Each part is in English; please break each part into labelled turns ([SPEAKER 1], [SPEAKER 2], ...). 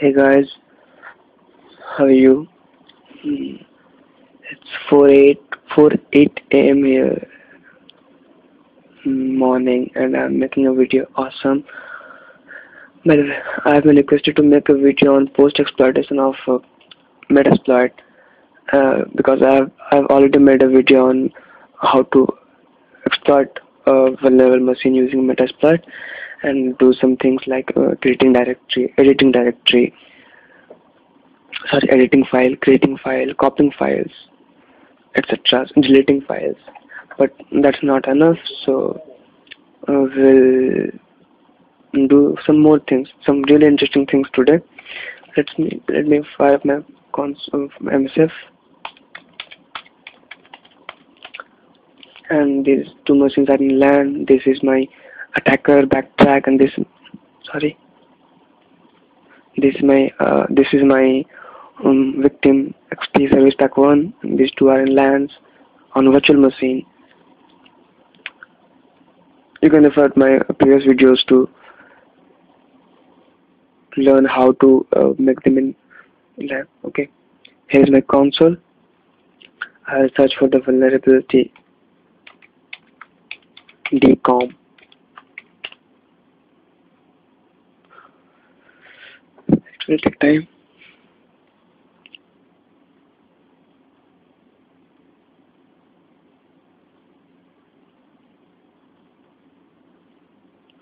[SPEAKER 1] Hey guys, how are you? It's 4:08 a.m. here morning, and I'm making a video. Awesome. But I've been requested to make a video on post exploitation of metasploit because I've already made a video on how to exploit a vulnerable machine using metasploit and do some things like editing file, creating file, copying files, etc., deleting files. But that's not enough, so we'll do some more things, some really interesting things today. Let me fire up my console MSF, and these two machines are in LAN. This is my attacker backtrack, and this is my victim XP service pack 1, and these two are in LANs on virtual machine. You can refer to my previous videos to learn how to make them in LAN. Okay, here's my console. I'll search for the vulnerability decom. It will take time.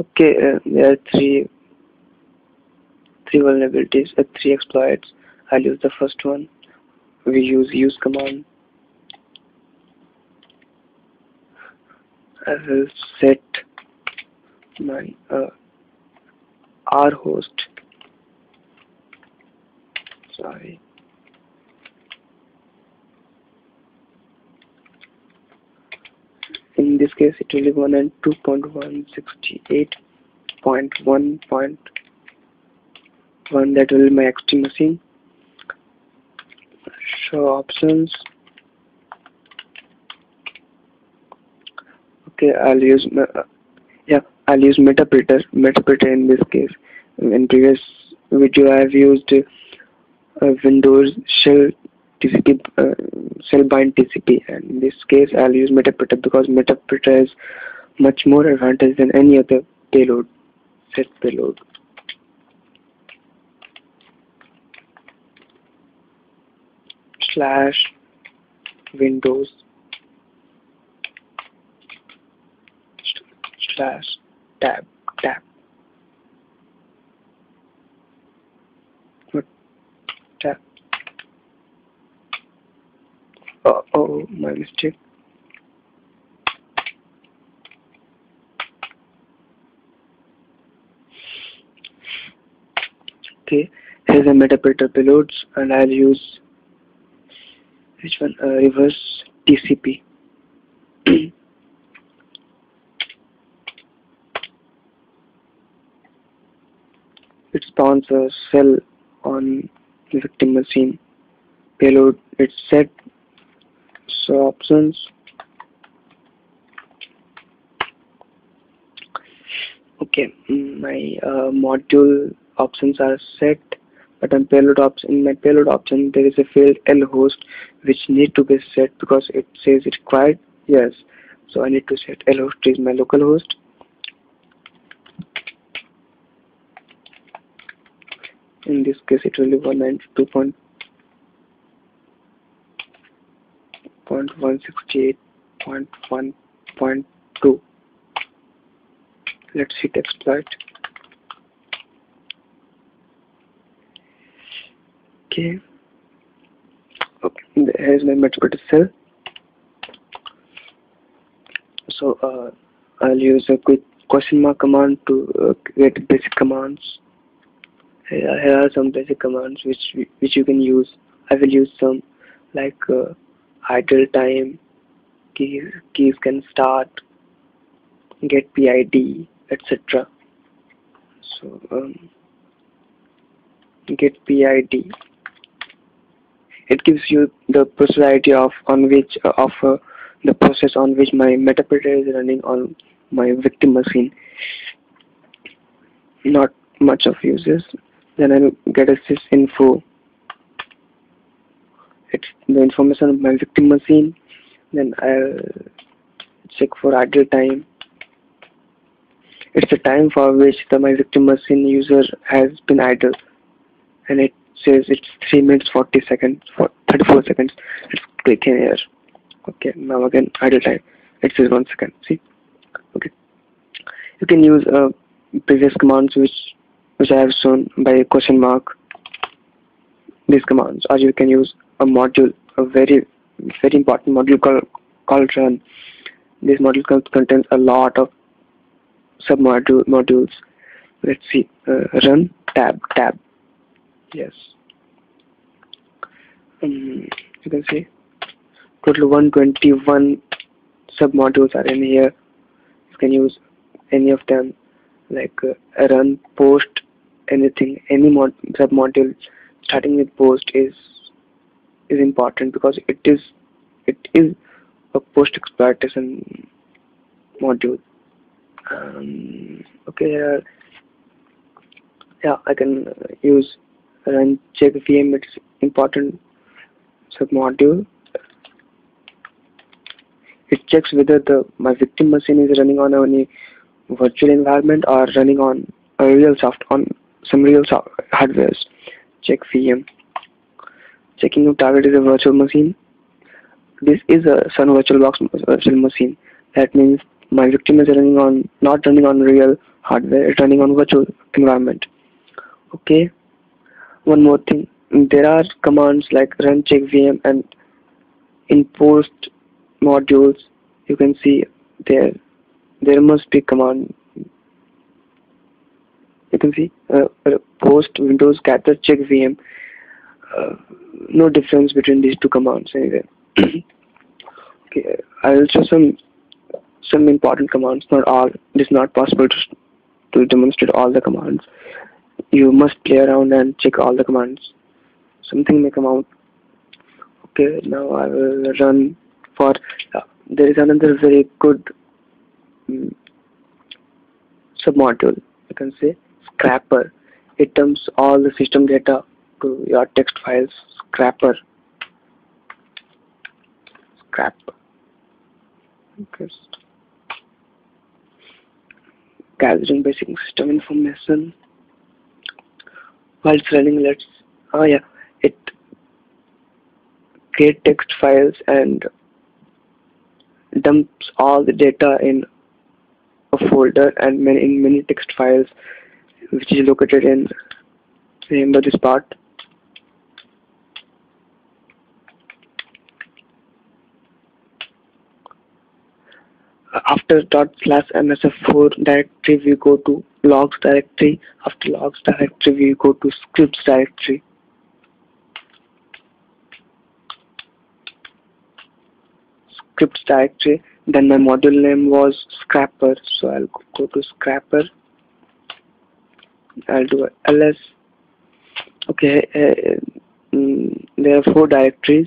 [SPEAKER 1] Okay, there are three vulnerabilities, three exploits. I'll use the first one. We use command. I will set my R host. In this case, it will be 192.168.1.1. That will be my XT machine. Show options. Okay, I'll use metapreter in this case. In previous video, I have used Windows shell TCP, shell bind TCP, and in this case, I'll use metapreter because metapreter is much more advantage than any other payload, set payload. /Windows /tab. What tab? Oh, my mistake. Okay, here's a metapreter payloads, and I'll use which one? Reverse TCP. It spawns a cell on the victim machine. Payload it's set. So options. Okay, my module options are set, but on payload option, in my payload option there is a field L host which need to be set because it says it required. Yes, so I need to set L host is my local host. In this case, it will be 192.168.1.2. Let's hit exploit. Okay, here's my metapreter cell. So I'll use a quick question mark command to create basic commands. Here are some basic commands which you can use. I will use some like idle time, keys can start, get PID, etc. So get PID. It gives you the procedure of the process on which my metapreter is running on my victim machine. Not much of uses. Then I'll get a sysinfo. It's the information of my victim machine. Then I'll check for idle time. It's the time for which my victim machine user has been idle, and it says it's 3 minutes 40 seconds for 34 seconds. Let's click in here. Okay, now again idle time. It says 1 second. See, okay. You can use previous commands which I have shown by question mark. These commands, or you can use a module, a very important module called run. This module contains a lot of modules. Let's see. Run tab. Yes. You can see total 121 submodules are in here. You can use any of them, like run, post, anything, any submodule starting with post is important because it is a post exploitation module. Okay, yeah, I can use run check VM. It's important submodule. It checks whether my victim machine is running on any virtual environment or running on a real some real hardware. Check VM. Checking your target is a virtual machine. This is a Sun VirtualBox virtual machine. That means my victim is not running on real hardware. It's running on virtual environment. Okay. One more thing. There are commands like run check VM, and in post modules you can see there must be command. You can see post Windows gather check VM. No difference between these two commands anyway. Okay, I will show some important commands. Not all. It is not possible to demonstrate all the commands. You must play around and check all the commands. Something may come out. Okay, now I will run for. There is another very good submodule. You can say scrapper. It dumps all the system data to your text files. Scrapper. Okay. Gathering basic system information. While it's running, it creates text files and dumps all the data in a folder and in many text files, which is located in, remember this part. After /msf4 directory, we go to logs directory. After logs directory, we go to scripts directory. Scripts directory. Then my module name was scrapper, so I'll go to scrapper. I'll do ls. Okay, there are 4 directories.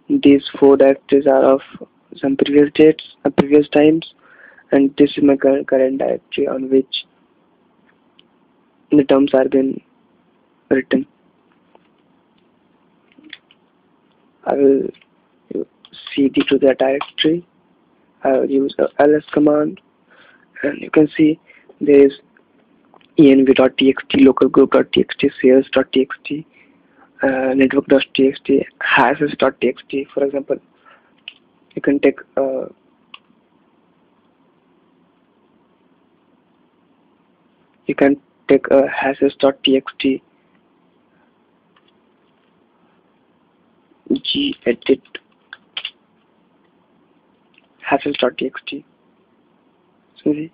[SPEAKER 1] These 4 directories are of some previous dates, previous times, and this is my current directory on which the terms are being written. I will cd to that directory. I will use the ls command, and you can see there is env.txt, local group.txt, sales.txt, network.txt, hashes.txt. For example, you can take hashes.txt, gedit hashes.txt. So the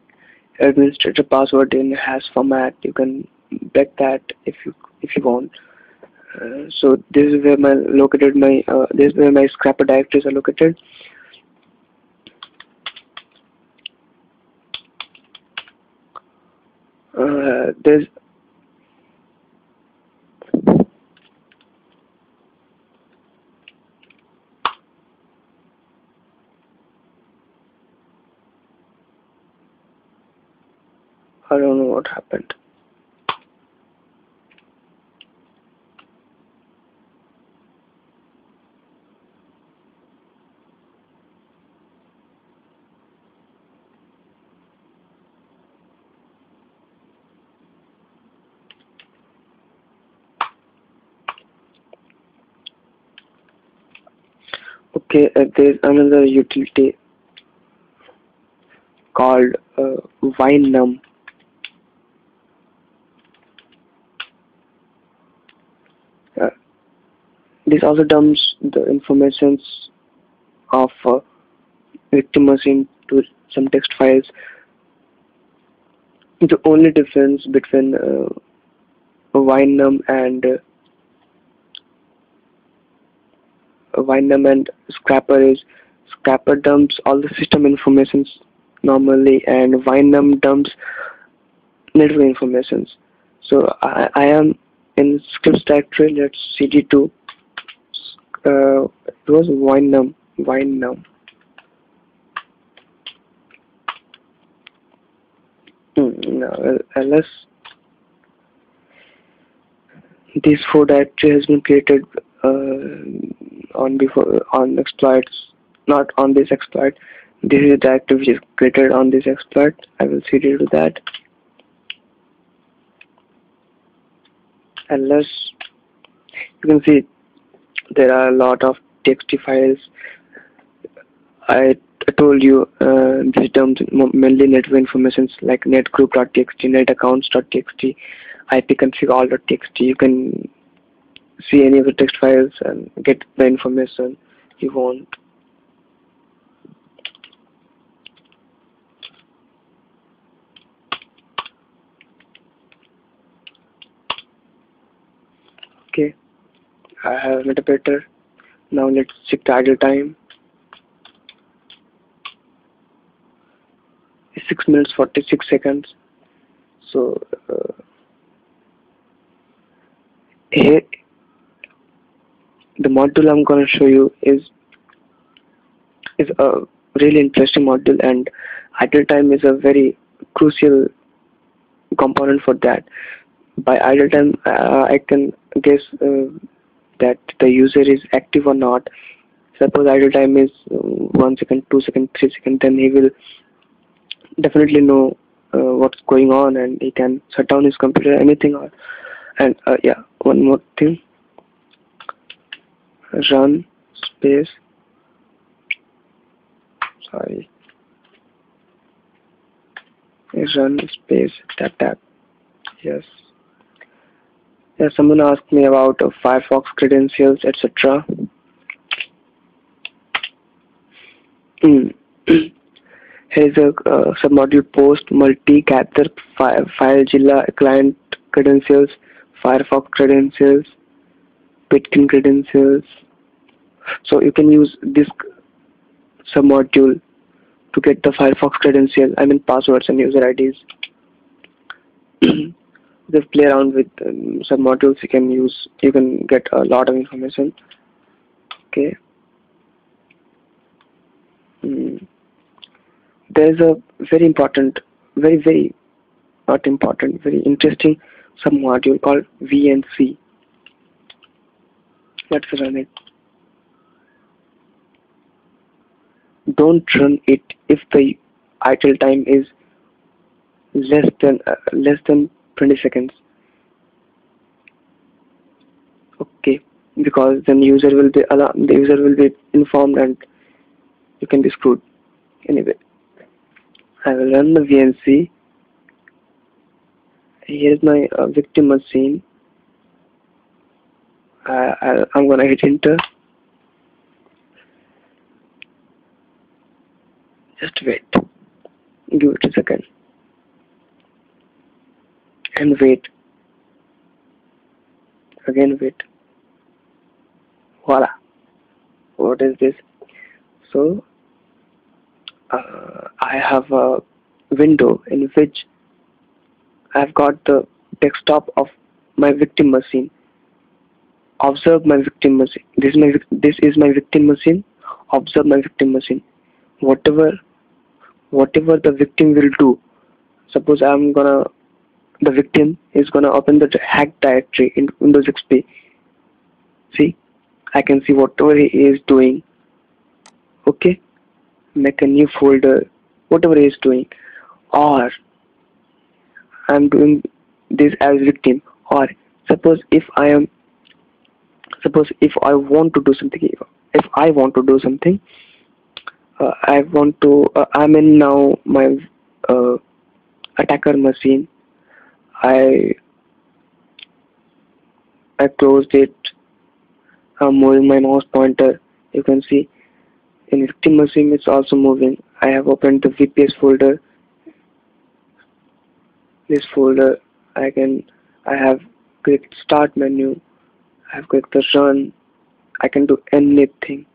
[SPEAKER 1] administrator password in hash format, you can bet that if you want. So this is where this is where my scrapper directories are located. There's I don't know what happened. Okay, there's another utility called winenum. Uh, this also dumps the informations of victim machine to some text files. The only difference between winenum and Scrapper is Scrapper dumps all the system informations normally, and winenum dumps network informations. So I am in scripts directory. Let's cd2. It was winenum. Now ls. This 4 directory has been created on exploits, not on this exploit. This is a directory which is created on this exploit. I will cd to that. Ls, you can see there are a lot of txt files. I told you these terms mainly network informations like netgroup.txt, netaccounts.txt, ipconfig.all.txt. You can see any of the text files and get the information you want. Okay, I have metapater. Now let's check the idle time. 6 minutes 46 seconds. So here the module I'm gonna show you is a really interesting module, and idle time is a very crucial component for that. By idle time, I can guess that the user is active or not. Suppose idle time is 1 second, 2 seconds, 3 seconds, then he will definitely know what's going on, and he can shut down his computer, anything. And yeah, one more thing. Run space. Sorry. Run space tab. Yes. Yeah, someone asked me about Firefox credentials, etc. Here is a submodule post multi-gather FileZilla client credentials, Firefox credentials, Bitcoin credentials. So you can use this submodule to get the Firefox credential, I mean passwords and user IDs. Just play around with some modules you can get a lot of information. Okay. There is a very important, very not important, very interesting sub module called VNC. Let's run it. Don't run it if the idle time is less than 20 seconds. Okay, because then the user will be informed and you can be screwed. Anyway, I will run the VNC. Here is my victim machine. I'm gonna hit enter. Just wait. Give it a second. And wait. Again wait. Voila. What is this? So I have a window in which I've got the desktop of my victim machine. Observe my victim machine. This is my victim machine. Observe my victim machine. Whatever the victim will do. Suppose the victim is gonna open the hack directory in Windows XP. See, I can see whatever he is doing. Okay, make a new folder. Whatever he is doing, or I'm doing this as victim. Or suppose if I want to do something, if I want to do something, I'm in now my uh, attacker machine. I I closed it. I'm moving my mouse pointer. You can see in victim machine it's also moving. I have opened the VPS folder. This folder I have clicked start menu. I have clicked the run. I can do anything.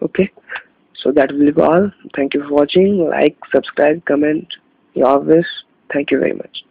[SPEAKER 1] Okay. So that will be all. Thank you for watching. Like, subscribe, comment. Your wish. Thank you very much.